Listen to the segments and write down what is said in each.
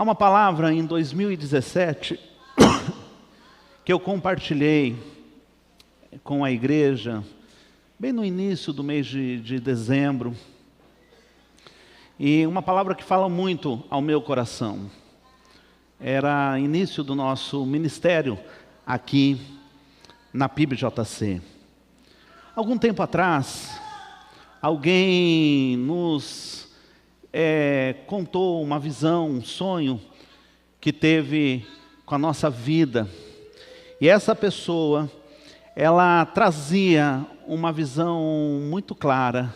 Há uma palavra em 2017 que eu compartilhei com a igreja, bem no início do mês de dezembro, e uma palavra que fala muito ao meu coração. Era início do nosso ministério aqui na PIBJC. Algum tempo atrás, alguém nos contou uma visão, um sonho que teve com a nossa vida. E essa pessoa, ela trazia uma visão muito clara,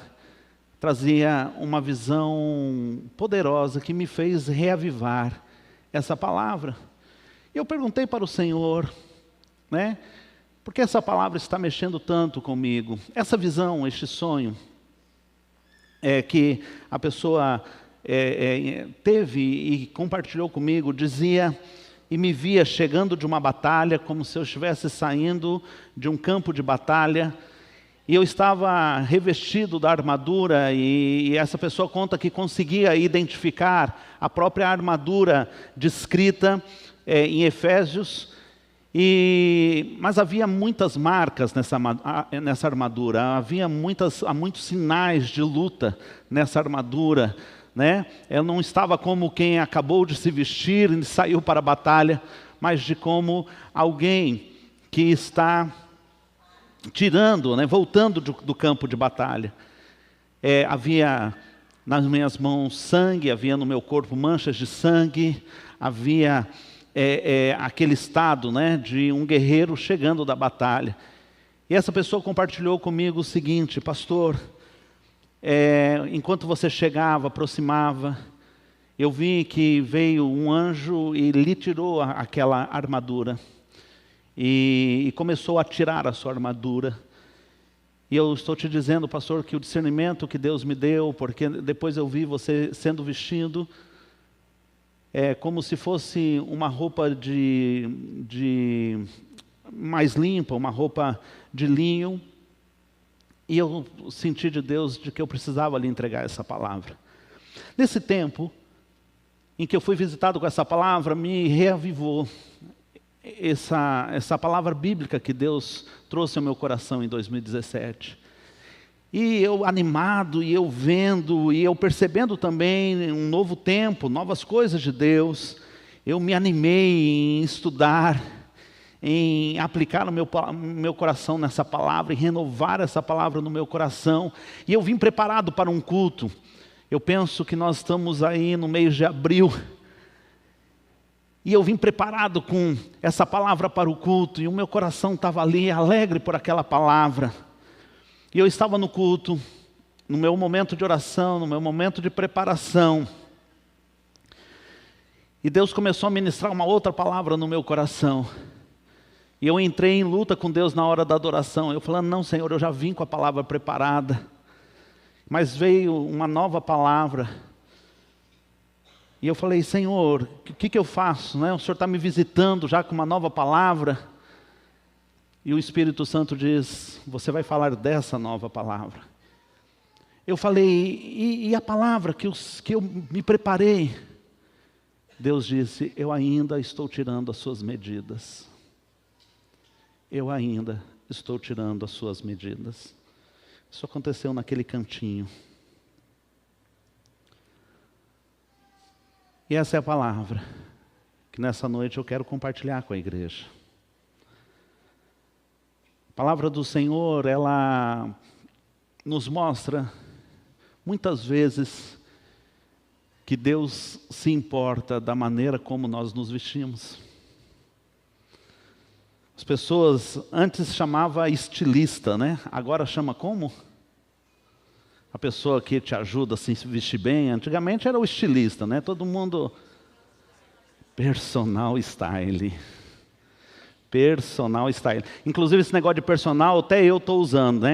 trazia uma visão poderosa que me fez reavivar essa palavra. Eu perguntei para o Senhor, por que essa palavra está mexendo tanto comigo? Essa visão, este sonho, que a pessoa teve e compartilhou comigo, dizia e me via chegando de uma batalha, como se eu estivesse saindo de um campo de batalha, e eu estava revestido da armadura, e essa pessoa conta que conseguia identificar a própria armadura descrita em Efésios, mas havia muitas marcas nessa armadura, havia muitos sinais de luta nessa armadura, Ela não estava como quem acabou de se vestir e saiu para a batalha, mas de como alguém que está tirando, voltando do campo de batalha. Havia nas minhas mãos sangue, havia no meu corpo manchas de sangue, havia aquele estado de um guerreiro chegando da batalha. E essa pessoa compartilhou comigo o seguinte: pastor, enquanto você chegava, aproximava, eu vi que veio um anjo e lhe tirou aquela armadura. E começou a tirar a sua armadura. E eu estou te dizendo, pastor, que o discernimento que Deus me deu, porque depois eu vi você sendo vestido, como se fosse uma roupa de mais limpa, uma roupa de linho. E eu senti de Deus de que eu precisava lhe entregar essa palavra. Nesse tempo em que eu fui visitado com essa palavra, me reavivou essa palavra bíblica que Deus trouxe ao meu coração em 2017. E eu animado, e eu vendo, e eu percebendo também um novo tempo, novas coisas de Deus, eu me animei em estudar, em aplicar no meu coração nessa palavra, em renovar essa palavra no meu coração. E eu vim preparado para um culto. Eu penso que nós estamos aí no mês de abril, e eu vim preparado com essa palavra para o culto, e o meu coração estava ali, alegre por aquela palavra. E eu estava no culto, no meu momento de oração, no meu momento de preparação. E Deus começou a ministrar uma outra palavra no meu coração. E eu entrei em luta com Deus na hora da adoração. Eu falando, não, Senhor, eu já vim com a palavra preparada. Mas veio uma nova palavra. E eu falei, Senhor, o que eu faço? O Senhor está me visitando já com uma nova palavra. E o Espírito Santo diz, você vai falar dessa nova palavra. Eu falei, e a palavra que eu me preparei? Deus disse, eu ainda estou tirando as suas medidas. Eu ainda estou tirando as suas medidas. Isso aconteceu naquele cantinho. E essa é a palavra que nessa noite eu quero compartilhar com a igreja. A palavra do Senhor, ela nos mostra muitas vezes que Deus se importa da maneira como nós nos vestimos. As pessoas antes chamavam estilista, Agora chama como? A pessoa que te ajuda a se vestir bem. Antigamente era o estilista, Todo mundo... Personal style. Personal style. Inclusive esse negócio de personal, até eu estou usando,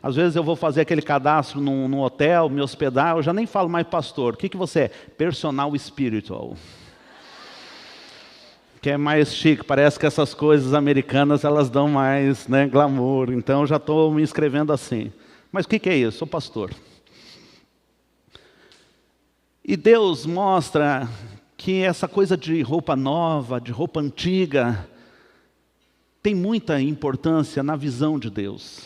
Às vezes eu vou fazer aquele cadastro num hotel, me hospedar, eu já nem falo mais pastor. O que você é? Personal spiritual. Que é mais chique, parece que essas coisas americanas, elas dão mais glamour. Então eu já estou me inscrevendo assim. Mas o que é isso? Sou pastor. E Deus mostra que essa coisa de roupa nova, de roupa antiga, tem muita importância na visão de Deus.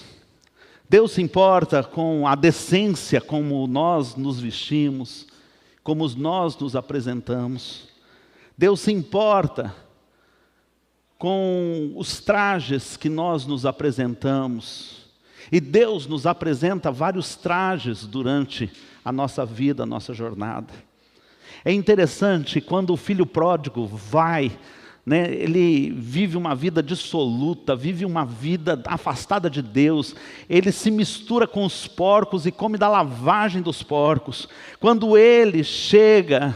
Deus se importa com a decência, como nós nos vestimos, como nós nos apresentamos. Deus se importa com os trajes que nós nos apresentamos. E Deus nos apresenta vários trajes durante a nossa vida, a nossa jornada. É interessante quando o filho pródigo vai, ele vive uma vida dissoluta, vive uma vida afastada de Deus, ele se mistura com os porcos e come da lavagem dos porcos. Quando ele chega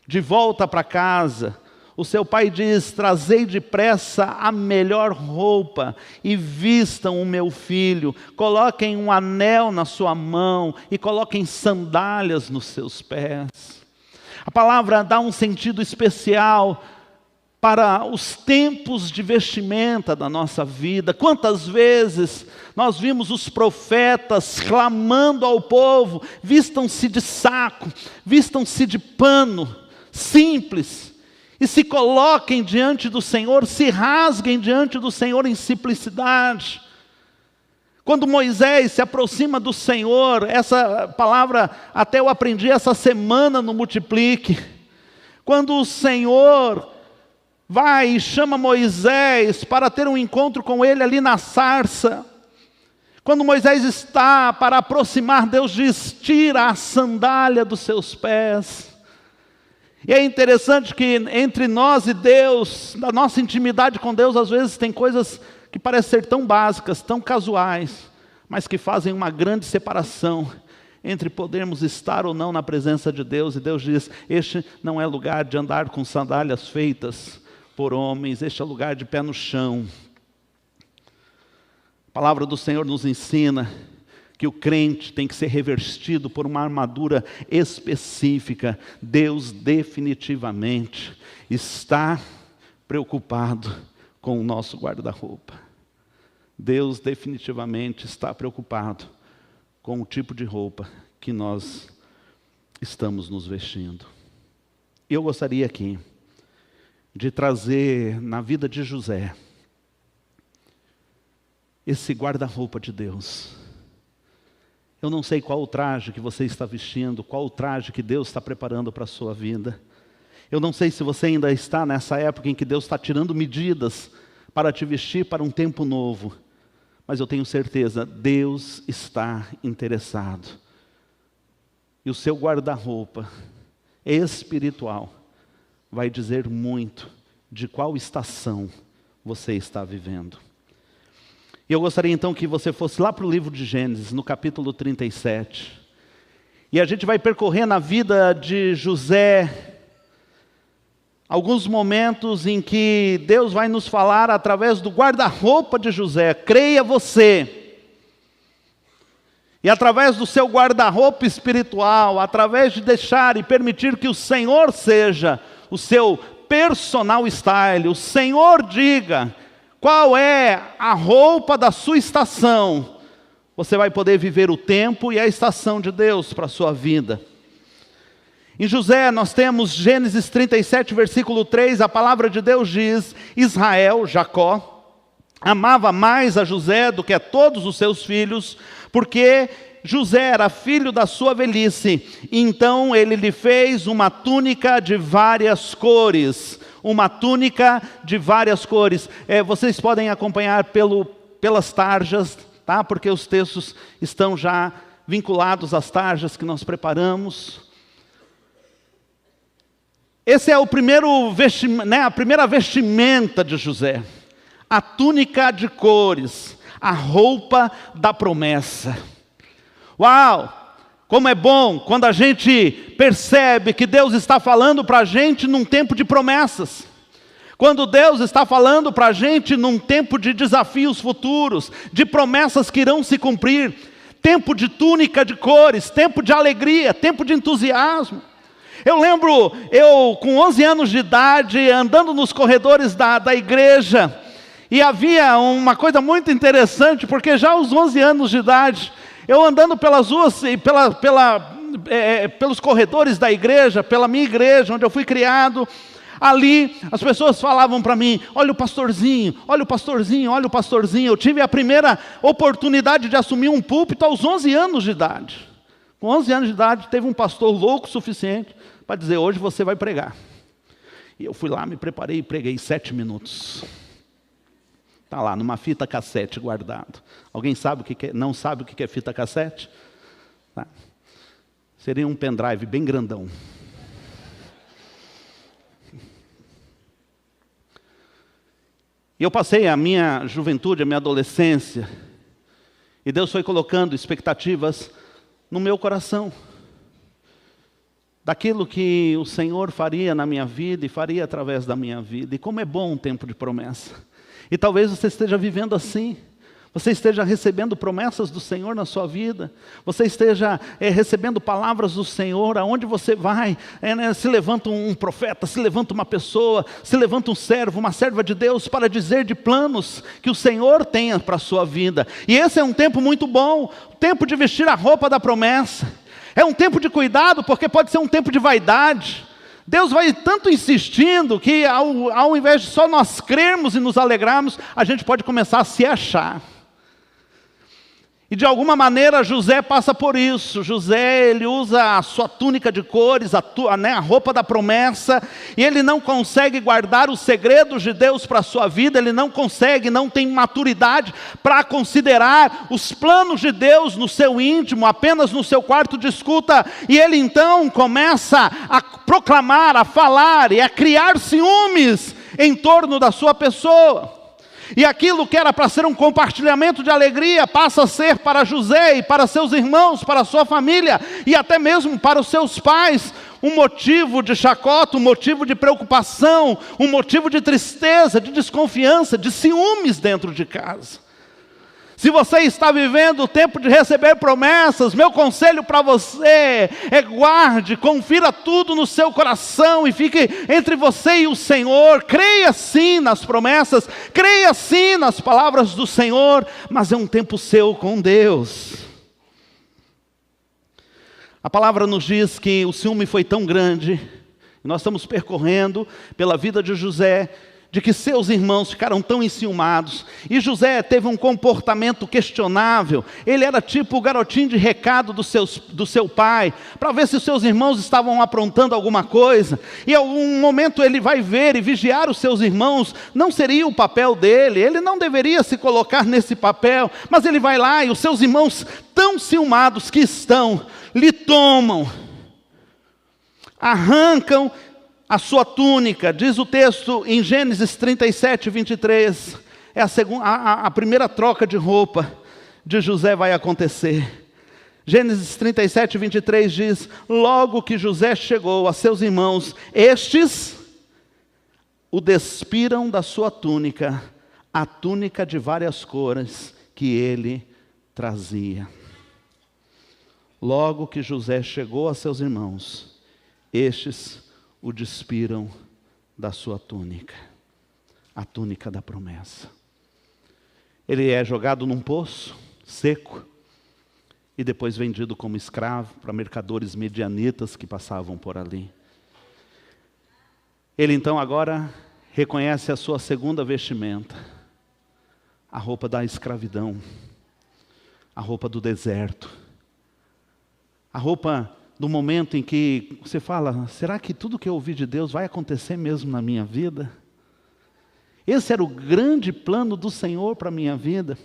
de volta para casa, o seu pai diz: trazei depressa a melhor roupa e vistam o meu filho, coloquem um anel na sua mão e coloquem sandálias nos seus pés. A palavra dá um sentido especial para os tempos de vestimenta da nossa vida. Quantas vezes nós vimos os profetas clamando ao povo: vistam-se de saco, vistam-se de pano simples, e se coloquem diante do Senhor, se rasguem diante do Senhor em simplicidade. Quando Moisés se aproxima do Senhor, essa palavra até eu aprendi essa semana no Multiplique. Quando o Senhor vai e chama Moisés para ter um encontro com ele ali na sarça, quando Moisés está para aproximar, Deus diz: tira a sandália dos seus pés. E é interessante que entre nós e Deus, na nossa intimidade com Deus, às vezes tem coisas que parecem ser tão básicas, tão casuais, mas que fazem uma grande separação entre podermos estar ou não na presença de Deus. E Deus diz: este não é lugar de andar com sandálias feitas por homens, este é lugar de pé no chão. A palavra do Senhor nos ensina que o crente tem que ser revestido por uma armadura específica. Deus definitivamente está preocupado com o nosso guarda-roupa. Deus definitivamente está preocupado com o tipo de roupa que nós estamos nos vestindo. Eu gostaria aqui de trazer na vida de José esse guarda-roupa de Deus. Eu não sei qual o traje que você está vestindo, qual o traje que Deus está preparando para a sua vida. Eu não sei se você ainda está nessa época em que Deus está tirando medidas para te vestir para um tempo novo. Mas eu tenho certeza, Deus está interessado. E o seu guarda-roupa espiritual vai dizer muito de qual estação você está vivendo. E eu gostaria então que você fosse lá para o livro de Gênesis, no capítulo 37. E a gente vai percorrer na vida de José alguns momentos em que Deus vai nos falar através do guarda-roupa de José. Creia você. E através do seu guarda-roupa espiritual, através de deixar e permitir que o Senhor seja o seu personal style, o Senhor diga qual é a roupa da sua estação, você vai poder viver o tempo e a estação de Deus para a sua vida. Em José nós temos Gênesis 37, versículo 3, a palavra de Deus diz: Israel, Jacó, amava mais a José do que a todos os seus filhos, porque José era filho da sua velhice. Então ele lhe fez uma túnica de várias cores. Uma túnica de várias cores. Vocês podem acompanhar pelas tarjas, tá? Porque os textos estão já vinculados às tarjas que nós preparamos. Esse é o primeiro a primeira vestimenta de José. A túnica de cores, a roupa da promessa. Uau! Como é bom quando a gente percebe que Deus está falando para a gente num tempo de promessas. Quando Deus está falando para a gente num tempo de desafios futuros, de promessas que irão se cumprir. Tempo de túnica de cores, tempo de alegria, tempo de entusiasmo. Eu lembro, eu com 11 anos de idade, andando nos corredores da igreja, e havia uma coisa muito interessante, porque já aos 11 anos de idade, eu andando pelas ruas, pelos corredores da igreja, pela minha igreja, onde eu fui criado. Ali, as pessoas falavam para mim: olha o pastorzinho, olha o pastorzinho, olha o pastorzinho. Eu tive a primeira oportunidade de assumir um púlpito aos 11 anos de idade. Com 11 anos de idade, teve um pastor louco o suficiente para dizer: hoje você vai pregar. E eu fui lá, me preparei e preguei 7 minutos. Está lá, numa fita cassete guardado. Alguém sabe não sabe o que é fita cassete? Tá. Seria um pendrive bem grandão. E eu passei a minha juventude, a minha adolescência, e Deus foi colocando expectativas no meu coração, daquilo que o Senhor faria na minha vida e faria através da minha vida. E como é bom um tempo de promessa. E talvez você esteja vivendo assim. Você esteja recebendo promessas do Senhor na sua vida. Você esteja recebendo palavras do Senhor. Aonde você vai, se levanta um profeta, se levanta uma pessoa, se levanta um servo, uma serva de Deus, para dizer de planos que o Senhor tenha para a sua vida. E esse é um tempo muito bom, o tempo de vestir a roupa da promessa. É um tempo de cuidado, porque pode ser um tempo de vaidade. Deus vai tanto insistindo que ao invés de só nós crermos e nos alegrarmos, a gente pode começar a se achar. E de alguma maneira José passa por isso. José, ele usa a sua túnica de cores, a roupa da promessa, e ele não consegue guardar os segredos de Deus para a sua vida. Ele não consegue, não tem maturidade para considerar os planos de Deus no seu íntimo, apenas no seu quarto de escuta. E ele então começa a proclamar, a falar e a criar ciúmes em torno da sua pessoa. E aquilo que era para ser um compartilhamento de alegria, passa a ser para José e para seus irmãos, para a sua família, e até mesmo para os seus pais, um motivo de chacota, um motivo de preocupação, um motivo de tristeza, de desconfiança, de ciúmes dentro de casa. Se você está vivendo o tempo de receber promessas, meu conselho para você é: guarde, confira tudo no seu coração e fique entre você e o Senhor. Creia sim nas promessas, creia sim nas palavras do Senhor, mas é um tempo seu com Deus. A palavra nos diz que o ciúme foi tão grande, nós estamos percorrendo pela vida de José, de que seus irmãos ficaram tão enciumados, e José teve um comportamento questionável. Ele era tipo o garotinho de recado do seu pai, para ver se os seus irmãos estavam aprontando alguma coisa, e em algum momento ele vai ver e vigiar os seus irmãos. Não seria o papel dele, ele não deveria se colocar nesse papel, mas ele vai lá e os seus irmãos, tão ciumados que estão, lhe tomam, arrancam a sua túnica. Diz o texto em Gênesis 37, 23, é a primeira troca de roupa de José vai acontecer. Gênesis 37, 23 diz: logo que José chegou a seus irmãos, estes o despiram da sua túnica, a túnica de várias cores que ele trazia. Logo que José chegou a seus irmãos, estes o despiram da sua túnica, a túnica da promessa. Ele é jogado num poço seco e depois vendido como escravo para mercadores medianitas que passavam por ali. Ele então agora reconhece a sua segunda vestimenta, a roupa da escravidão, a roupa do deserto, a roupa do momento em que você fala: será que tudo que eu ouvi de Deus vai acontecer mesmo na minha vida? Esse era o grande plano do Senhor para a minha vida.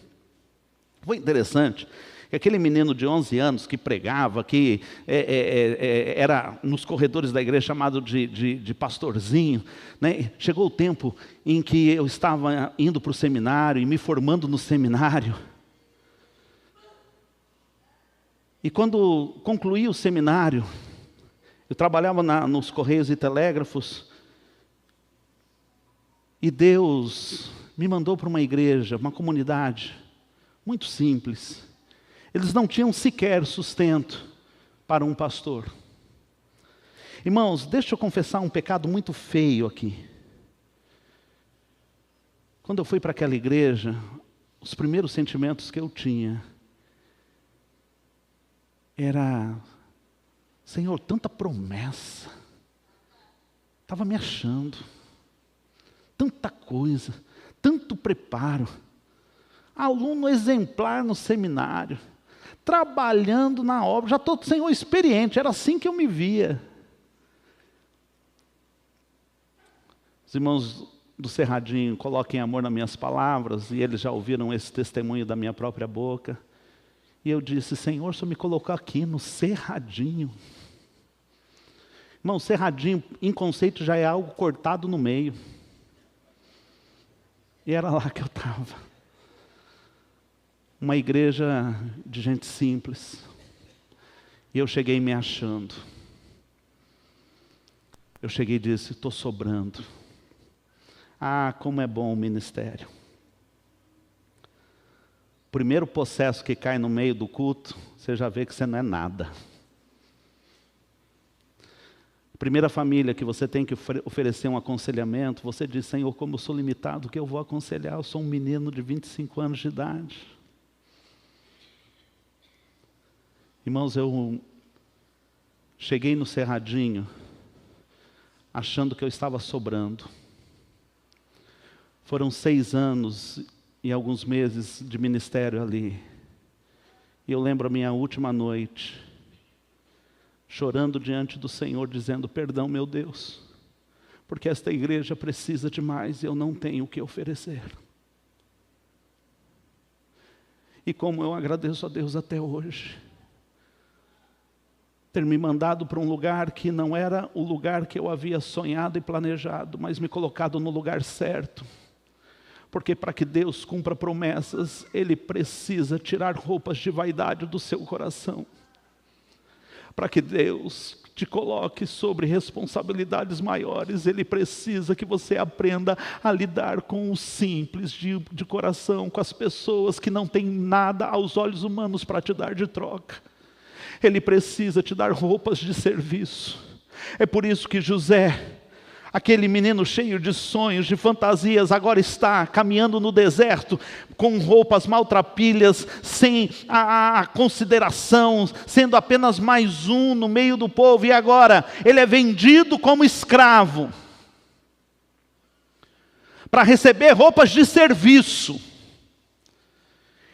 Foi interessante que aquele menino de 11 anos que pregava, que era nos corredores da igreja chamado de pastorzinho, né? Chegou o tempo em que eu estava indo para o seminário e me formando no seminário. E quando concluí o seminário, eu trabalhava nos Correios e Telégrafos, e Deus me mandou para uma igreja, uma comunidade muito simples. Eles não tinham sequer sustento para um pastor. Irmãos, deixa eu confessar um pecado muito feio aqui. Quando eu fui para aquela igreja, os primeiros sentimentos que eu tinha era Senhor, tanta promessa. Estava me achando. Tanta coisa, tanto preparo. Aluno exemplar no seminário, trabalhando na obra. Já estou, Senhor, experiente, era assim que eu me via. Os irmãos do Cerradinho, coloquem amor nas minhas palavras, e eles já ouviram esse testemunho da minha própria boca. E eu disse, Senhor, o Senhor me colocou aqui no Cerradinho. Irmão, Cerradinho, em conceito, já é algo cortado no meio. E era lá que eu estava. Uma igreja de gente simples. E eu cheguei me achando. Eu cheguei e disse, estou sobrando. Ah, como é bom o ministério. Primeiro processo que cai no meio do culto, você já vê que você não é nada. Primeira família que você tem que oferecer um aconselhamento, você diz, Senhor, como eu sou limitado, o que eu vou aconselhar? Eu sou um menino de 25 anos de idade. Irmãos, eu cheguei no Cerradinho, achando que eu estava sobrando. Foram 6 anos e alguns meses de ministério ali. E eu lembro a minha última noite, chorando diante do Senhor, dizendo, perdão, meu Deus, porque esta igreja precisa de mais e eu não tenho o que oferecer. E como eu agradeço a Deus até hoje, ter me mandado para um lugar que não era o lugar que eu havia sonhado e planejado, mas me colocado no lugar certo. Porque para que Deus cumpra promessas, Ele precisa tirar roupas de vaidade do seu coração. Para que Deus te coloque sobre responsabilidades maiores, Ele precisa que você aprenda a lidar com os simples de coração, com as pessoas que não têm nada aos olhos humanos para te dar de troca. Ele precisa te dar roupas de serviço. É por isso que José, aquele menino cheio de sonhos, de fantasias, agora está caminhando no deserto, com roupas maltrapilhas, sem a consideração, sendo apenas mais um no meio do povo, e agora ele é vendido como escravo, para receber roupas de serviço.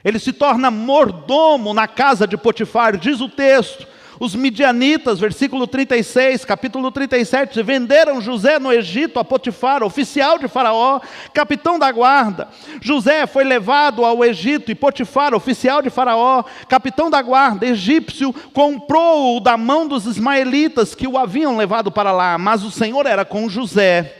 Ele se torna mordomo na casa de Potifar, diz o texto. Os midianitas, versículo 36, capítulo 37, venderam José no Egito a Potifar, oficial de Faraó, capitão da guarda. José foi levado ao Egito e Potifar, oficial de Faraó, capitão da guarda, egípcio, comprou-o da mão dos ismaelitas que o haviam levado para lá. Mas o Senhor era com José.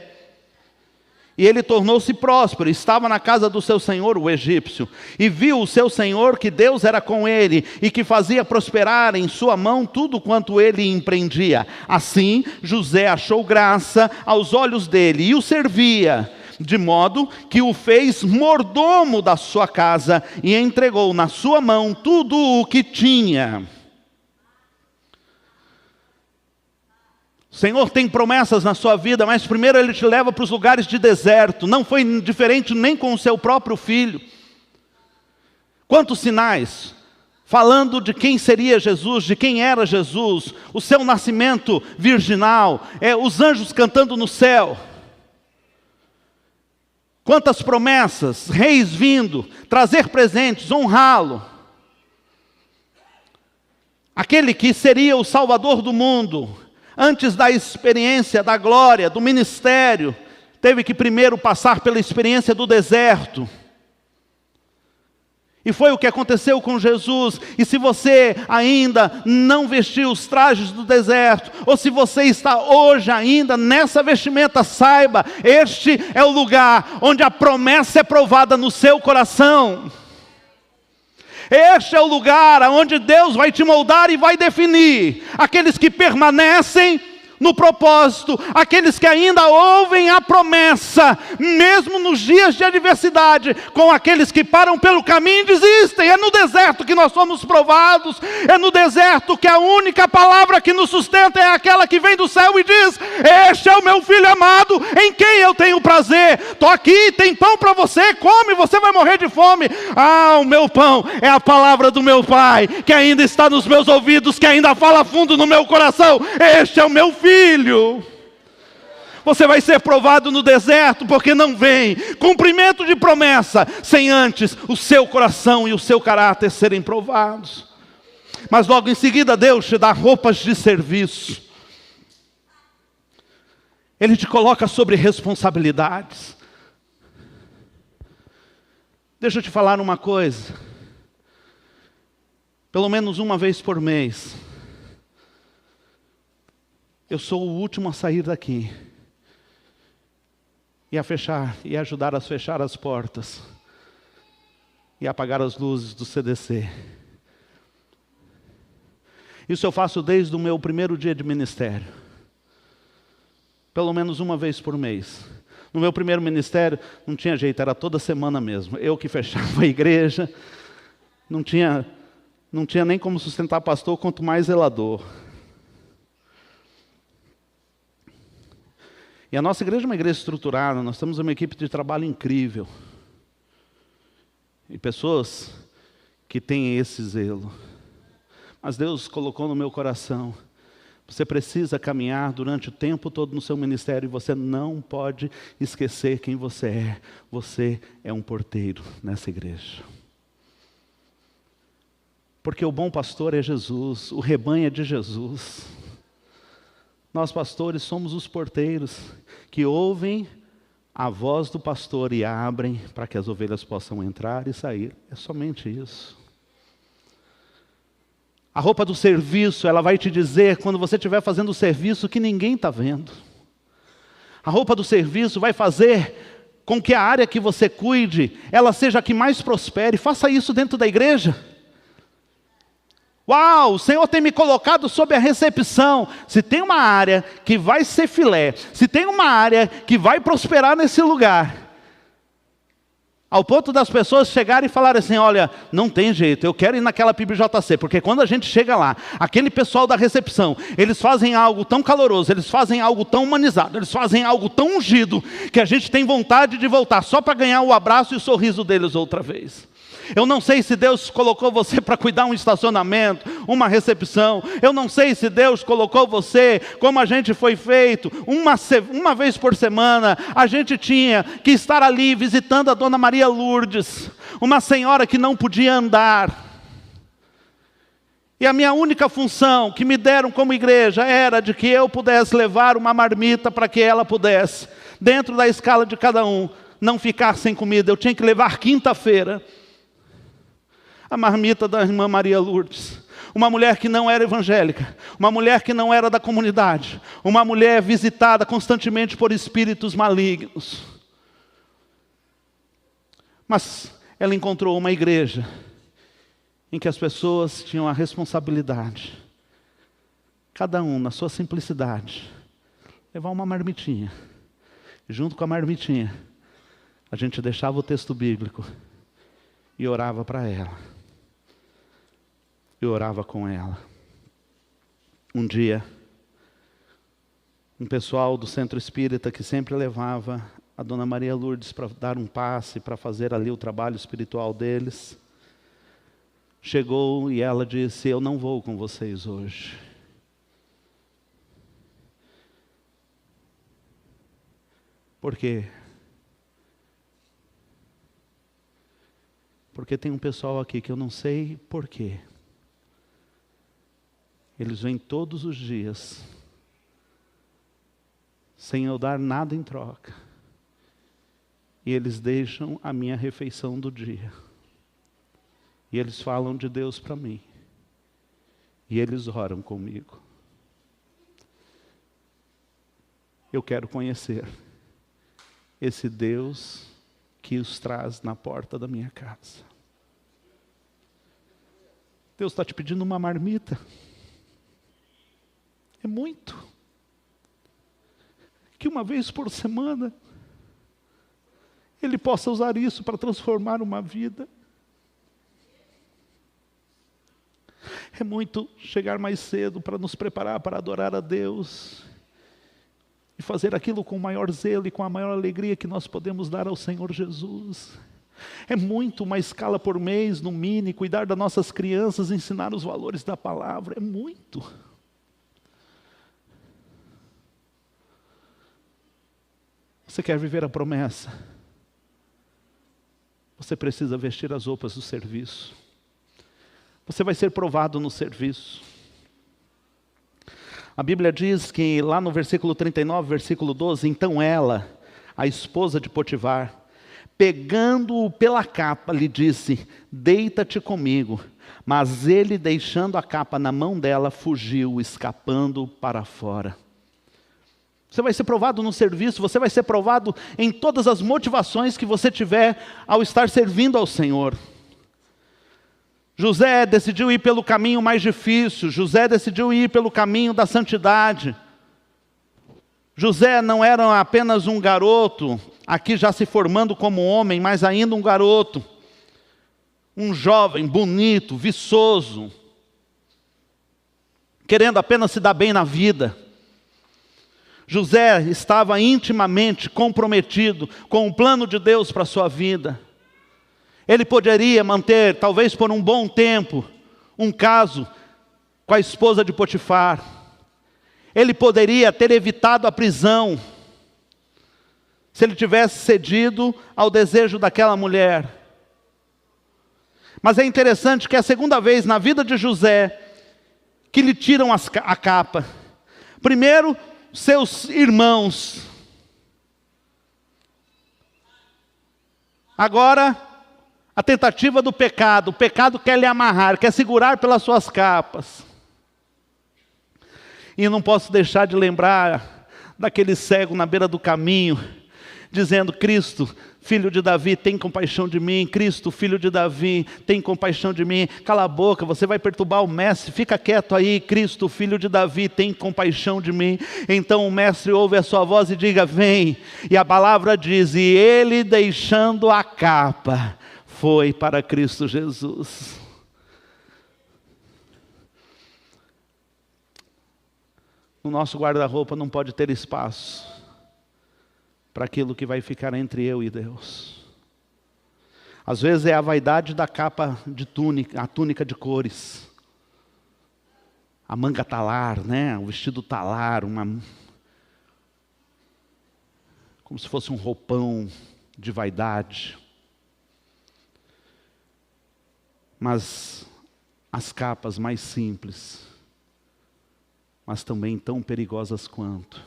E ele tornou-se próspero, estava na casa do seu senhor, o egípcio, e viu o seu senhor que Deus era com ele, e que fazia prosperar em sua mão tudo quanto ele empreendia. Assim, José achou graça aos olhos dele, e o servia, de modo que o fez mordomo da sua casa, e entregou na sua mão tudo o que tinha. O Senhor tem promessas na sua vida, mas primeiro Ele te leva para os lugares de deserto. Não foi diferente nem com o seu próprio filho. Quantos sinais, falando de quem seria Jesus, de quem era Jesus, o seu nascimento virginal, os anjos cantando no céu. Quantas promessas, reis vindo, trazer presentes, honrá-lo. Aquele que seria o Salvador do mundo, antes da experiência da glória, do ministério, teve que primeiro passar pela experiência do deserto. E foi o que aconteceu com Jesus. E se você ainda não vestiu os trajes do deserto, ou se você está hoje ainda nessa vestimenta, saiba, este é o lugar onde a promessa é provada no seu coração. Este é o lugar onde Deus vai te moldar e vai definir aqueles que permanecem no propósito, aqueles que ainda ouvem a promessa, mesmo nos dias de adversidade, com aqueles que param pelo caminho e desistem. É no deserto que nós somos provados, é no deserto que a única palavra que nos sustenta é aquela que vem do céu e diz: este é o meu filho amado, em quem eu tenho prazer. Estou aqui, tem pão para você, come, você vai morrer de fome. Ah, o meu pão é a palavra do meu Pai, que ainda está nos meus ouvidos, que ainda fala fundo no meu coração. Este é o meu filho. Você vai ser provado no deserto, porque não vem cumprimento de promessa sem antes o seu coração e o seu caráter serem provados. Mas logo em seguida Deus te dá roupas de serviço. Ele te coloca sobre responsabilidades. Deixa eu te falar uma coisa. Pelo menos uma vez por mês, eu sou o último a sair daqui e a fechar, e ajudar a fechar as portas e apagar as luzes do CDC. Isso eu faço desde o meu primeiro dia de ministério. Pelo menos uma vez por mês. No meu primeiro ministério não tinha jeito, era toda semana mesmo. Eu que fechava a igreja, não tinha nem como sustentar pastor, quanto mais zelador. E a nossa igreja é uma igreja estruturada, nós temos uma equipe de trabalho incrível. E pessoas que têm esse zelo. Mas Deus colocou no meu coração: você precisa caminhar durante o tempo todo no seu ministério, e você não pode esquecer quem você é. Você é um porteiro nessa igreja. Porque o bom pastor é Jesus, o rebanho é de Jesus. Nós pastores somos os porteiros que ouvem a voz do pastor e abrem para que as ovelhas possam entrar e sair. É somente isso. A roupa do serviço, ela vai te dizer, quando você estiver fazendo o serviço, que ninguém está vendo. A roupa do serviço vai fazer com que a área que você cuide, ela seja a que mais prospere. Faça isso dentro da igreja. Uau, o Senhor tem me colocado sob a recepção. Se tem uma área que vai ser filé, se tem uma área que vai prosperar nesse lugar, ao ponto das pessoas chegarem e falarem assim: olha, não tem jeito, eu quero ir naquela PIBJC, porque quando a gente chega lá, aquele pessoal da recepção, eles fazem algo tão caloroso, eles fazem algo tão humanizado, eles fazem algo tão ungido, que a gente tem vontade de voltar só para ganhar o abraço e o sorriso deles outra vez. Eu não sei se Deus colocou você para cuidar um estacionamento, uma recepção. Eu não sei se Deus colocou você, como a gente foi feito, uma vez por semana, a gente tinha que estar ali visitando a Dona Maria Lourdes, uma senhora que não podia andar. E a minha única função que me deram como igreja era de que eu pudesse levar uma marmita para que ela pudesse, dentro da escala de cada um, não ficar sem comida. Eu tinha que levar quinta-feira a marmita da irmã Maria Lourdes. Uma mulher que não era evangélica, uma mulher que não era da comunidade, uma mulher visitada constantemente por espíritos malignos. Mas ela encontrou uma igreja em que as pessoas tinham a responsabilidade, cada um na sua simplicidade, levar uma marmitinha. E junto com a marmitinha, a gente deixava o texto bíblico e orava para ela. Eu orava com ela. Um dia, um pessoal do centro espírita que sempre levava a Dona Maria Lourdes para dar um passe, para fazer ali o trabalho espiritual deles, chegou e ela disse: eu não vou com vocês hoje. Por quê? Porque tem um pessoal aqui que eu não sei por quê. Eles vêm todos os dias, sem eu dar nada em troca. E eles deixam a minha refeição do dia. E eles falam de Deus para mim. E eles oram comigo. Eu quero conhecer esse Deus que os traz na porta da minha casa. Deus está te pedindo uma marmita. É muito. que uma vez por semana Ele possa usar isso para transformar uma vida. É muito chegar mais cedo para nos preparar para adorar a Deus e fazer aquilo com o maior zelo e com a maior alegria que nós podemos dar ao Senhor Jesus. É muito uma escala por mês no mini, cuidar das nossas crianças, ensinar os valores da palavra, é muito. Você quer viver a promessa? Você precisa vestir as roupas do serviço. Você vai ser provado no serviço. A Bíblia diz que lá no versículo 39, versículo 12, então ela, a esposa de Potifar, pegando-o pela capa, lhe disse, deita-te comigo. Mas ele, deixando a capa na mão dela, fugiu, escapando para fora. Você vai ser provado no serviço, você vai ser provado em todas as motivações que você tiver ao estar servindo ao Senhor. José decidiu ir pelo caminho mais difícil, José decidiu ir pelo caminho da santidade. José não era apenas um garoto, aqui já se formando como homem, mas ainda um garoto. Um jovem, bonito, viçoso, querendo apenas se dar bem na vida. José estava intimamente comprometido com o plano de Deus para a sua vida. Ele poderia manter, talvez por um bom tempo, um caso com a esposa de Potifar. Ele poderia ter evitado a prisão, se ele tivesse cedido ao desejo daquela mulher. Mas é interessante que é a segunda vez na vida de José que lhe tiram a capa. Primeiro, seus irmãos. Agora, a tentativa do pecado. O pecado quer lhe amarrar, quer segurar pelas suas capas. E não posso deixar de lembrar daquele cego na beira do caminho, dizendo, Cristo, filho de Davi, tem compaixão de mim. Cristo, filho de Davi, tem compaixão de mim. Cala a boca, você vai perturbar o mestre, fica quieto aí. Cristo, filho de Davi, tem compaixão de mim. Então o mestre ouve a sua voz e diga, vem. E a palavra diz, e ele deixando a capa, foi para Cristo Jesus. No nosso guarda-roupa não pode ter espaço para aquilo que vai ficar entre eu e Deus. Às vezes é a vaidade da capa de túnica, a túnica de cores. A manga talar, né? O vestido talar, como se fosse um roupão de vaidade. Mas as capas mais simples, mas também tão perigosas quanto,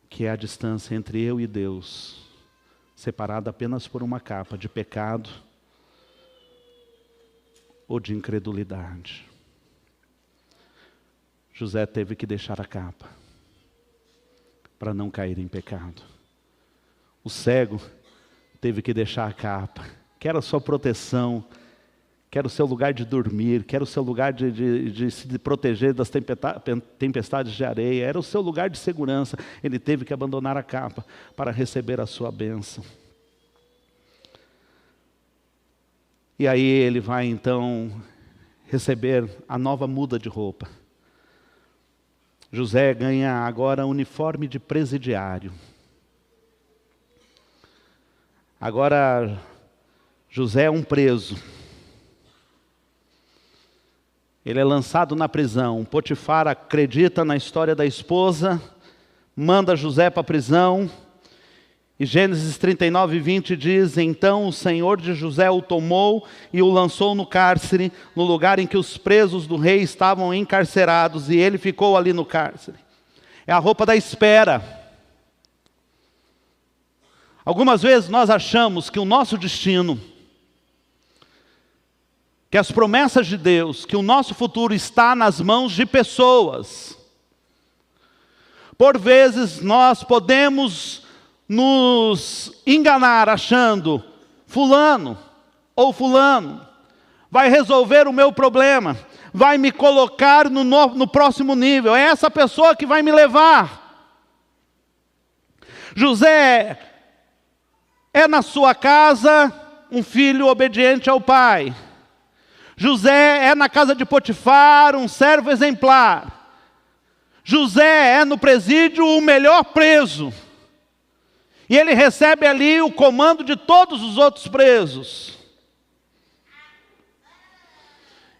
que é a distância entre eu e Deus, separada apenas por uma capa de pecado ou de incredulidade. José teve que deixar a capa para não cair em pecado. O cego teve que deixar a capa, que era a sua proteção, que era o seu lugar de dormir, que era o seu lugar de se proteger das tempestades de areia, era o seu lugar de segurança. Ele teve que abandonar a capa para receber a sua bênção. E aí ele vai então receber a nova muda de roupa. José ganha agora uniforme de presidiário. Agora José é um preso. Ele é lançado na prisão. Potifar acredita na história da esposa, manda José para a prisão. E Gênesis 39, 20 diz, então o Senhor de José o tomou e o lançou no cárcere, no lugar em que os presos do rei estavam encarcerados, e ele ficou ali no cárcere. É a roupa da espera. Algumas vezes nós achamos que o nosso destino, que as promessas de Deus, que o nosso futuro está nas mãos de pessoas. Por vezes nós podemos nos enganar achando fulano ou fulano vai resolver o meu problema, vai me colocar no próximo nível, é essa pessoa que vai me levar. José é na sua casa um filho obediente ao pai. José é na casa de Potifar um servo exemplar. José é no presídio o melhor preso. E ele recebe ali o comando de todos os outros presos.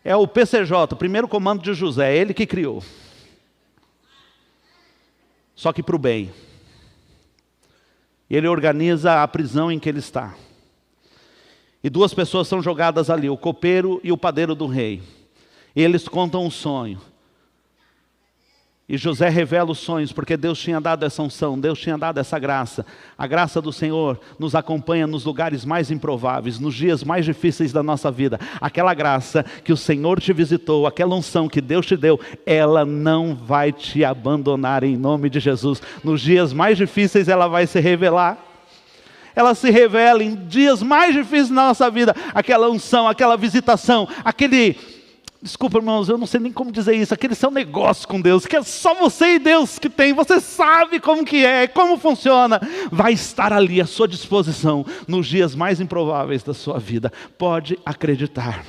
É o PCJ, o primeiro comando de José, é ele que criou. Só que para o bem. E ele organiza a prisão em que ele está. E duas pessoas são jogadas ali, o copeiro e o padeiro do rei. E eles contam um sonho. E José revela os sonhos, porque Deus tinha dado essa unção, Deus tinha dado essa graça. A graça do Senhor nos acompanha nos lugares mais improváveis, nos dias mais difíceis da nossa vida. Aquela graça que o Senhor te visitou, aquela unção que Deus te deu, ela não vai te abandonar em nome de Jesus. Nos dias mais difíceis ela vai se revelar. Ela se revela em dias mais difíceis da nossa vida. Aquela unção, aquela visitação, desculpa, irmãos, eu não sei nem como dizer isso, aquele seu negócio com Deus, que é só você e Deus que tem, você sabe como que é, como funciona, vai estar ali à sua disposição, nos dias mais improváveis da sua vida, pode acreditar.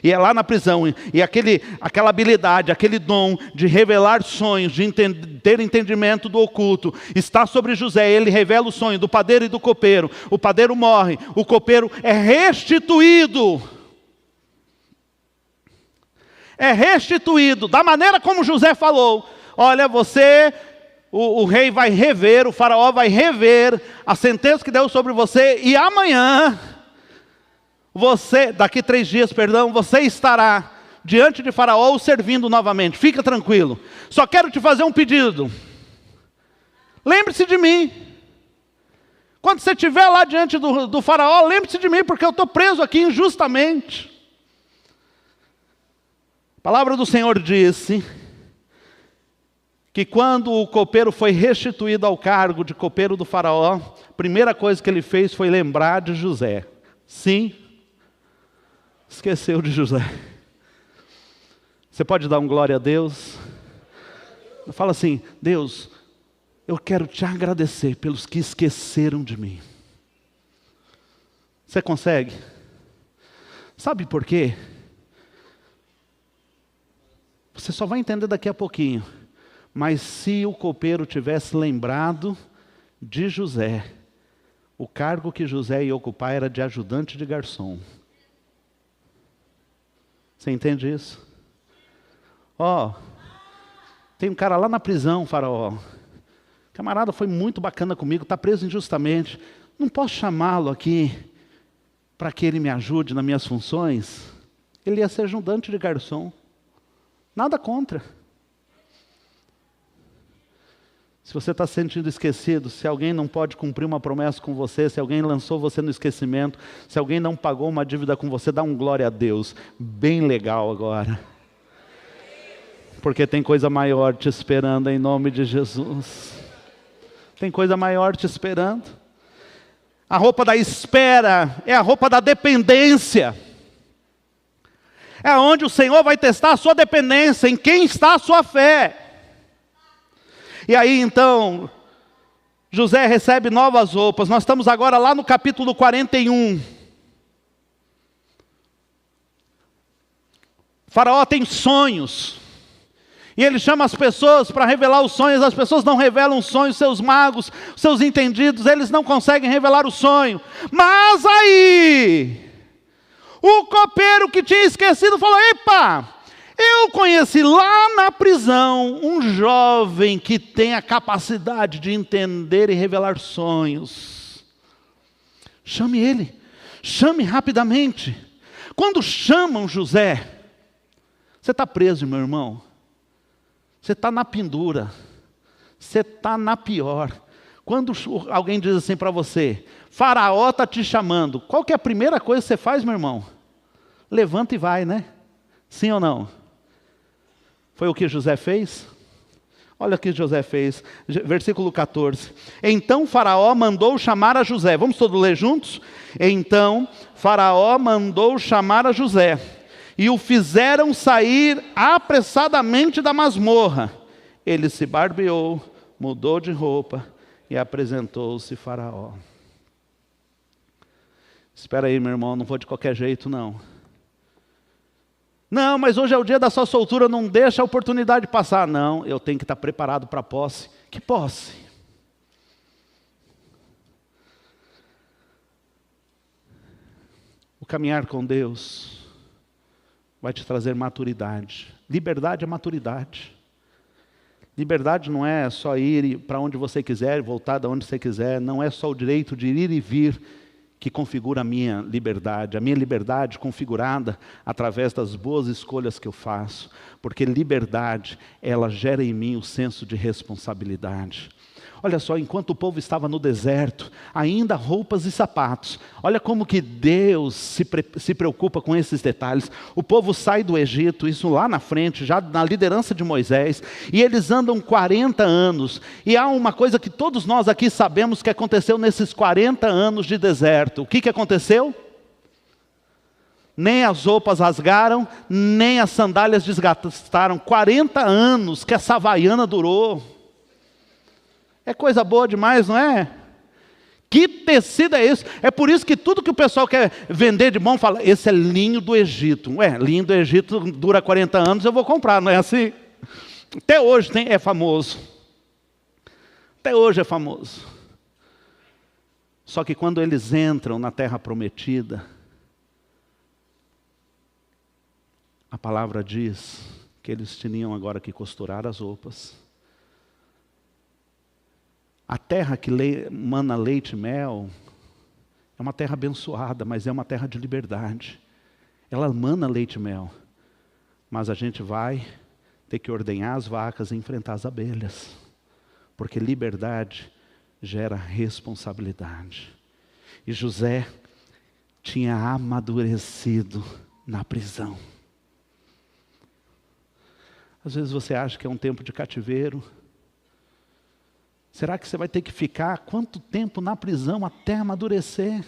E é lá na prisão, e aquela habilidade, aquele dom de revelar sonhos, de ter entendimento do oculto, está sobre José. Ele revela o sonho do padeiro e do copeiro. O padeiro morre, o copeiro é restituído. É restituído, da maneira como José falou. Olha, o rei vai rever, o faraó vai rever a sentença que deu sobre você, e amanhã, daqui 3 dias, você estará diante de faraó servindo novamente. Fica tranquilo. Só quero te fazer um pedido. Lembre-se de mim. Quando você estiver lá diante do faraó, lembre-se de mim, porque eu estou preso aqui injustamente. A palavra do Senhor disse que quando o copeiro foi restituído ao cargo de copeiro do faraó, a primeira coisa que ele fez foi lembrar de José. Sim, esqueceu de José. Você pode dar um glória a Deus? Fala assim: Deus, eu quero te agradecer pelos que esqueceram de mim. Você consegue? Sabe por quê? Você só vai entender daqui a pouquinho. Mas se o copeiro tivesse lembrado de José, o cargo que José ia ocupar era de ajudante de garçom. Você entende isso? Tem um cara lá na prisão, faraó. Camarada foi muito bacana comigo, está preso injustamente. Não posso chamá-lo aqui para que ele me ajude nas minhas funções? Ele ia ser ajudante de garçom. Nada contra. Se você está se sentindo esquecido, se alguém não pode cumprir uma promessa com você, se alguém lançou você no esquecimento, se alguém não pagou uma dívida com você, dá um glória a Deus. Bem legal agora. Porque tem coisa maior te esperando em nome de Jesus. Tem coisa maior te esperando. A roupa da espera é a roupa da dependência. É onde o Senhor vai testar a sua dependência, em quem está a sua fé. E aí então, José recebe novas roupas. Nós estamos agora lá no capítulo 41. O faraó tem sonhos. E ele chama as pessoas para revelar os sonhos. As pessoas não revelam os sonhos, seus magos, seus entendidos, eles não conseguem revelar o sonho. Mas aí, o copeiro que tinha esquecido falou: epa, eu conheci lá na prisão um jovem que tem a capacidade de entender e revelar sonhos. Chame ele, chame rapidamente. Quando chamam José, você está preso, meu irmão. Você está na pendura. Você está na pior. Quando alguém diz assim para você: Faraó está te chamando, qual que é a primeira coisa que você faz, meu irmão? Levanta e vai, né? Sim ou não? Foi o que José fez? Olha o que José fez, versículo 14. Então Faraó mandou chamar a José. Vamos todos ler juntos? Então Faraó mandou chamar a José, e o fizeram sair apressadamente da masmorra. Ele se barbeou, mudou de roupa e apresentou-se a Faraó. Espera aí, meu irmão, não vou de qualquer jeito, não. Não, mas hoje é o dia da sua soltura, não deixa a oportunidade passar. Não, eu tenho que estar preparado para a posse. Que posse? O caminhar com Deus vai te trazer maturidade. Liberdade é maturidade. Liberdade não é só ir para onde você quiser, voltar de onde você quiser. Não é só o direito de ir e vir que configura a minha liberdade configurada através das boas escolhas que eu faço, porque liberdade, ela gera em mim o senso de responsabilidade. Olha só, enquanto o povo estava no deserto, ainda roupas e sapatos. Olha como que Deus se preocupa com esses detalhes. O povo sai do Egito, isso lá na frente, já na liderança de Moisés, e eles andam 40 anos. E há uma coisa que todos nós aqui sabemos que aconteceu nesses 40 anos de deserto. O que aconteceu? Nem as roupas rasgaram, nem as sandálias desgastaram. 40 anos que essa havaiana durou. É coisa boa demais, não é? Que tecido é esse? É por isso que tudo que o pessoal quer vender de bom, fala, esse é linho do Egito. Ué, linho do Egito dura 40 anos, eu vou comprar, não é assim? Até hoje é famoso. Até hoje é famoso. Só que quando eles entram na terra prometida, a palavra diz que eles tinham agora que costurar as roupas. A terra que mana leite e mel é uma terra abençoada, mas é uma terra de liberdade. Ela mana leite e mel, mas a gente vai ter que ordenhar as vacas e enfrentar as abelhas, porque liberdade gera responsabilidade. E José tinha amadurecido na prisão. Às vezes você acha que é um tempo de cativeiro. Será que você vai ter que ficar quanto tempo na prisão até amadurecer?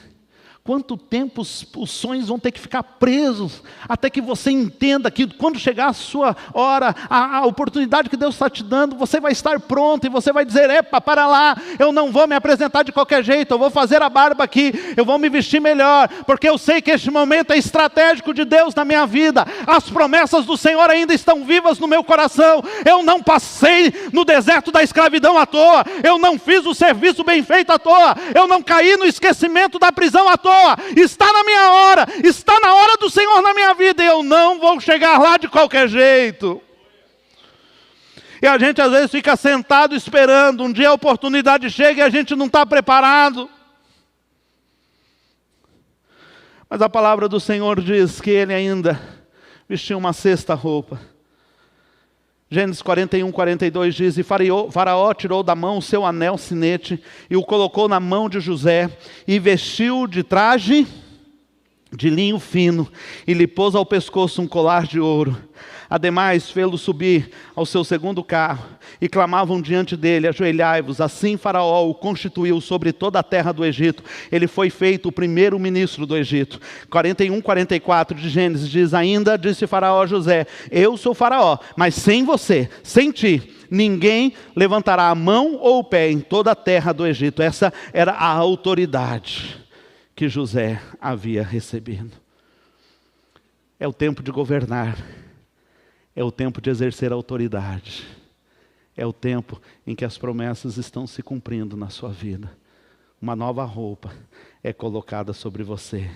Quanto tempo os sonhos vão ter que ficar presos, até que você entenda que quando chegar a sua hora, a oportunidade que Deus está te dando, você vai estar pronto e você vai dizer, epa, para lá, eu não vou me apresentar de qualquer jeito, eu vou fazer a barba aqui, eu vou me vestir melhor, porque eu sei que este momento é estratégico de Deus na minha vida, as promessas do Senhor ainda estão vivas no meu coração, eu não passei no deserto da escravidão à toa, eu não fiz o serviço bem feito à toa, eu não caí no esquecimento da prisão à toa, está na minha hora, está na hora do Senhor na minha vida, e eu não vou chegar lá de qualquer jeito. E a gente às vezes fica sentado esperando, um dia a oportunidade chega e a gente não está preparado. Mas a palavra do Senhor diz que ele ainda vestiu uma sexta roupa. Gênesis 41, 42 diz, e Faraó tirou da mão o seu anel sinete e o colocou na mão de José e vestiu de traje de linho fino e lhe pôs ao pescoço um colar de ouro. Ademais, fê-lo subir ao seu segundo carro e clamavam diante dele, ajoelhai-vos. Assim Faraó o constituiu sobre toda a terra do Egito. Ele foi feito o primeiro ministro do Egito. 41, 44 de Gênesis diz, ainda disse Faraó a José, eu sou Faraó, mas sem você, sem ti, ninguém levantará a mão ou o pé em toda a terra do Egito. Essa era a autoridade que José havia recebido. É o tempo de governar. É o tempo de exercer autoridade. É o tempo em que as promessas estão se cumprindo na sua vida. Uma nova roupa é colocada sobre você.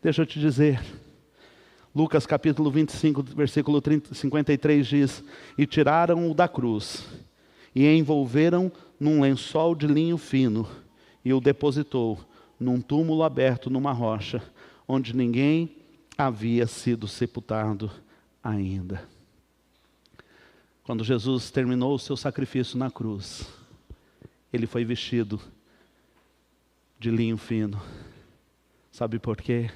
Deixa eu te dizer, Lucas capítulo 25, versículo 53 diz, e tiraram-o da cruz, e envolveram num lençol de linho fino, e o depositou num túmulo aberto numa rocha, onde ninguém havia sido sepultado ainda. Quando Jesus terminou o seu sacrifício na cruz, ele foi vestido de linho fino. Sabe por quê?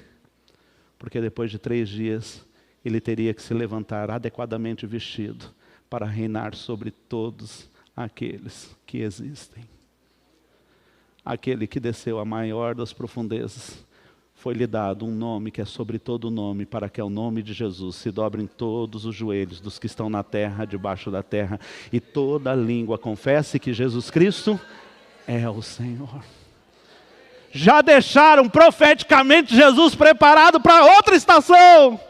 Porque depois de 3 dias, ele teria que se levantar adequadamente vestido para reinar sobre todos aqueles que existem. Aquele que desceu à maior das profundezas, foi-lhe dado um nome que é sobre todo nome, para que ao nome de Jesus se dobrem todos os joelhos dos que estão na terra, debaixo da terra, e toda língua confesse que Jesus Cristo é o Senhor. Já deixaram profeticamente Jesus preparado para outra estação.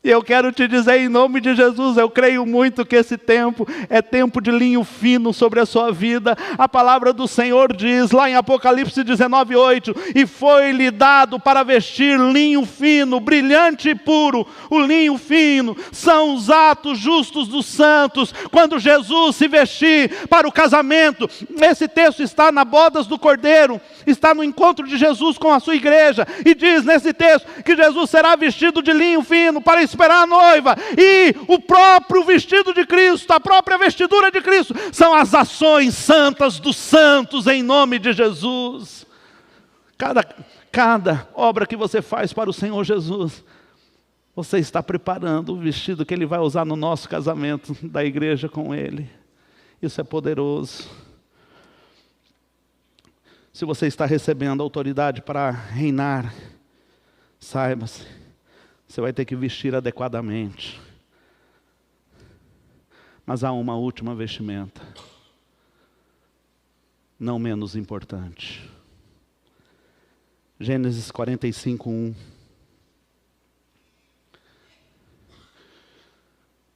E eu quero te dizer em nome de Jesus, eu creio muito que esse tempo é tempo de linho fino sobre a sua vida. A palavra do Senhor diz lá em Apocalipse 19:8, e foi-lhe dado para vestir linho fino, brilhante e puro. O linho fino são os atos justos dos santos. Quando Jesus se vestir para o casamento, esse texto está na bodas do Cordeiro, está no encontro de Jesus com a sua igreja, e diz nesse texto que Jesus será vestido de linho fino para esperar a noiva, e o próprio vestido de Cristo, a própria vestidura de Cristo, são as ações santas dos santos em nome de Jesus. Cada obra que você faz para o Senhor Jesus, você está preparando o vestido que Ele vai usar no nosso casamento da igreja com Ele. Isso é poderoso. Se você está recebendo autoridade para reinar, saiba-se, você vai ter que vestir adequadamente. Mas há uma última vestimenta, não menos importante. Gênesis 45:1.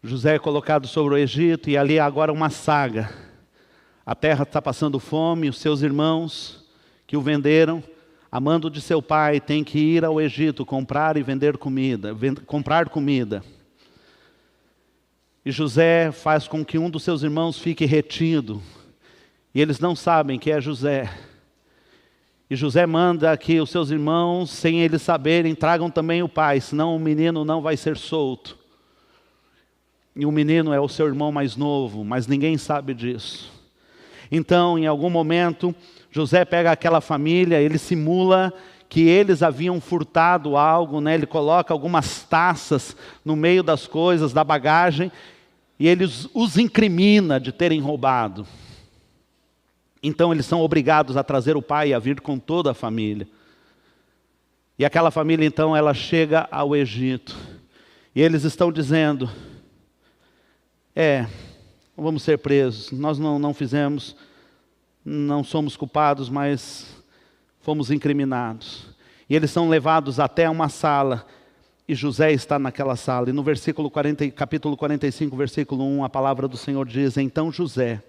José é colocado sobre o Egito, e ali há agora uma saga. A terra está passando fome, os seus irmãos que o venderam, amando de seu pai, tem que ir ao Egito comprar e vender comida, comprar comida. E José faz com que um dos seus irmãos fique retido, e eles não sabem que é José. E José manda que os seus irmãos, sem eles saberem, tragam também o pai, senão o menino não vai ser solto. E o menino é o seu irmão mais novo, mas ninguém sabe disso. Então, em algum momento, José pega aquela família, ele simula que eles haviam furtado algo, né? Ele coloca algumas taças no meio das coisas, da bagagem, e ele os incrimina de terem roubado. Então eles são obrigados a trazer o pai e a vir com toda a família. E aquela família então, ela chega ao Egito, e eles estão dizendo, vamos ser presos, nós não fizemos, não somos culpados, mas fomos incriminados. E eles são levados até uma sala, e José está naquela sala. E no capítulo 45, versículo 1, a palavra do Senhor diz, então José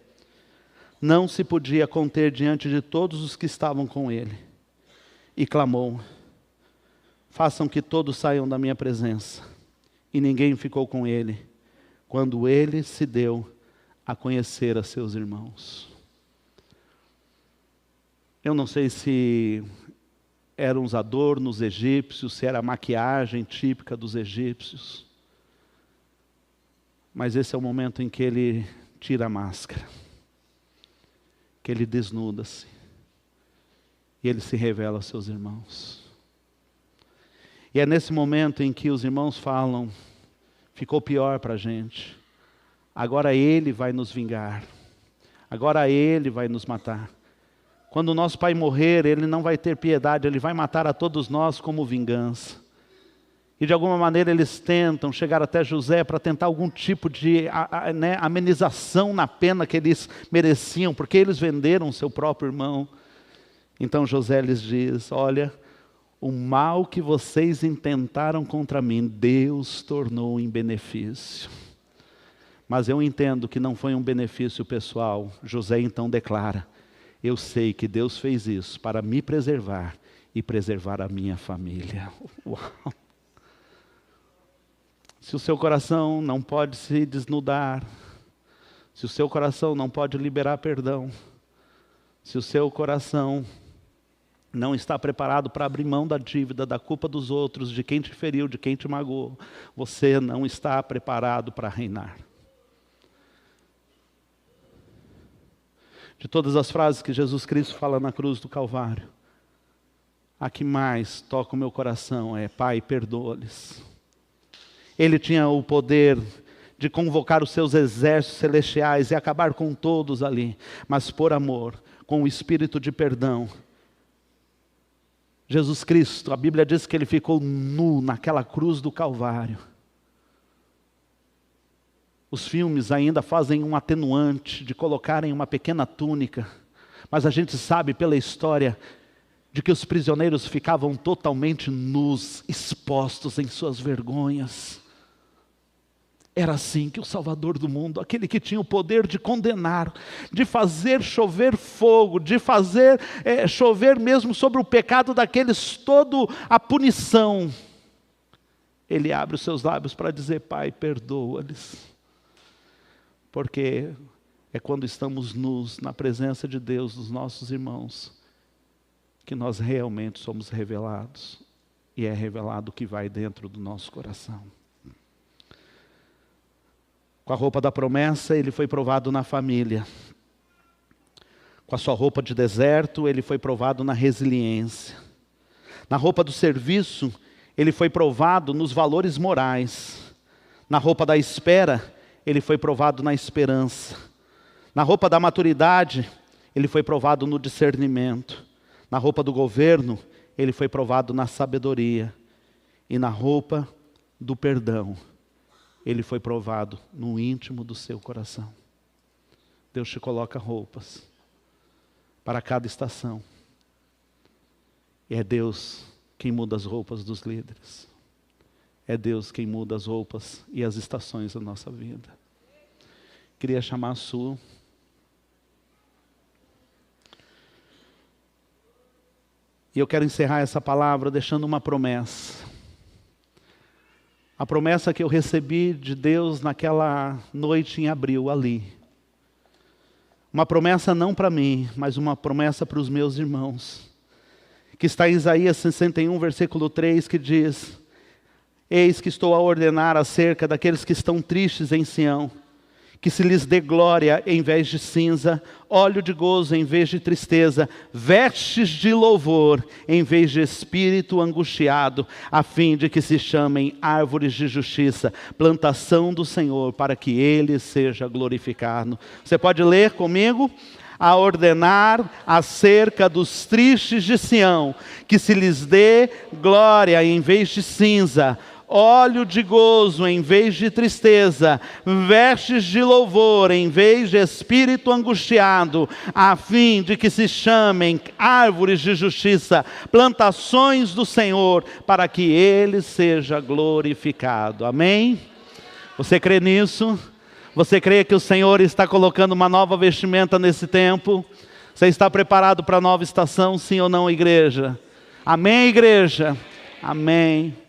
não se podia conter diante de todos os que estavam com ele, e clamou, façam que todos saiam da minha presença. E ninguém ficou com ele, quando ele se deu a conhecer a seus irmãos. Eu não sei se eram os adornos egípcios, se era a maquiagem típica dos egípcios, mas esse é o momento em que ele tira a máscara, que ele desnuda-se, e ele se revela aos seus irmãos. E é nesse momento em que os irmãos falam, ficou pior para a gente, agora ele vai nos vingar, agora ele vai nos matar. Quando o nosso pai morrer, ele não vai ter piedade, ele vai matar a todos nós como vingança. E de alguma maneira eles tentam chegar até José para tentar algum tipo de amenização na pena que eles mereciam, porque eles venderam seu próprio irmão. Então José lhes diz, olha, o mal que vocês intentaram contra mim, Deus tornou em benefício. Mas eu entendo que não foi um benefício pessoal. José então declara, eu sei que Deus fez isso para me preservar e preservar a minha família. Uau! Se o seu coração não pode se desnudar, se o seu coração não pode liberar perdão, se o seu coração não está preparado para abrir mão da dívida, da culpa dos outros, de quem te feriu, de quem te magoou, você não está preparado para reinar. De todas as frases que Jesus Cristo fala na cruz do Calvário, a que mais toca o meu coração é, Pai, perdoa-lhes. Ele tinha o poder de convocar os seus exércitos celestiais e acabar com todos ali, mas por amor, com o espírito de perdão. Jesus Cristo, a Bíblia diz que ele ficou nu naquela cruz do Calvário. Os filmes ainda fazem um atenuante de colocarem uma pequena túnica, mas a gente sabe pela história de que os prisioneiros ficavam totalmente nus, expostos em suas vergonhas. Era assim que o Salvador do mundo, aquele que tinha o poder de condenar, de fazer chover fogo, de fazer chover mesmo sobre o pecado daqueles toda a punição, ele abre os seus lábios para dizer: Pai, perdoa-lhes. Porque é quando estamos nus na presença de Deus, dos nossos irmãos, que nós realmente somos revelados, e é revelado o que vai dentro do nosso coração. Com a roupa da promessa, ele foi provado na família. Com a sua roupa de deserto, ele foi provado na resiliência. Na roupa do serviço, ele foi provado nos valores morais. Na roupa da espera, ele foi provado na esperança. Na roupa da maturidade, ele foi provado no discernimento. Na roupa do governo, ele foi provado na sabedoria. E na roupa do perdão, ele foi provado no íntimo do seu coração. Deus te coloca roupas para cada estação. E é Deus quem muda as roupas dos líderes. É Deus quem muda as roupas e as estações da nossa vida. Queria chamar a Su. E eu quero encerrar essa palavra deixando uma promessa. A promessa que eu recebi de Deus naquela noite em abril, ali. Uma promessa não para mim, mas uma promessa para os meus irmãos. Que está em Isaías 61, versículo 3, que diz: Eis que estou a ordenar acerca daqueles que estão tristes em Sião, que se lhes dê glória em vez de cinza, óleo de gozo em vez de tristeza, vestes de louvor em vez de espírito angustiado, a fim de que se chamem árvores de justiça, plantação do Senhor, para que Ele seja glorificado. Você pode ler comigo? A ordenar acerca dos tristes de Sião, que se lhes dê glória em vez de cinza, óleo de gozo em vez de tristeza, vestes de louvor em vez de espírito angustiado, a fim de que se chamem árvores de justiça, plantações do Senhor, para que Ele seja glorificado. Amém? Você crê nisso? Você crê que o Senhor está colocando uma nova vestimenta nesse tempo? Você está preparado para a nova estação, sim ou não, igreja? Amém, igreja? Amém.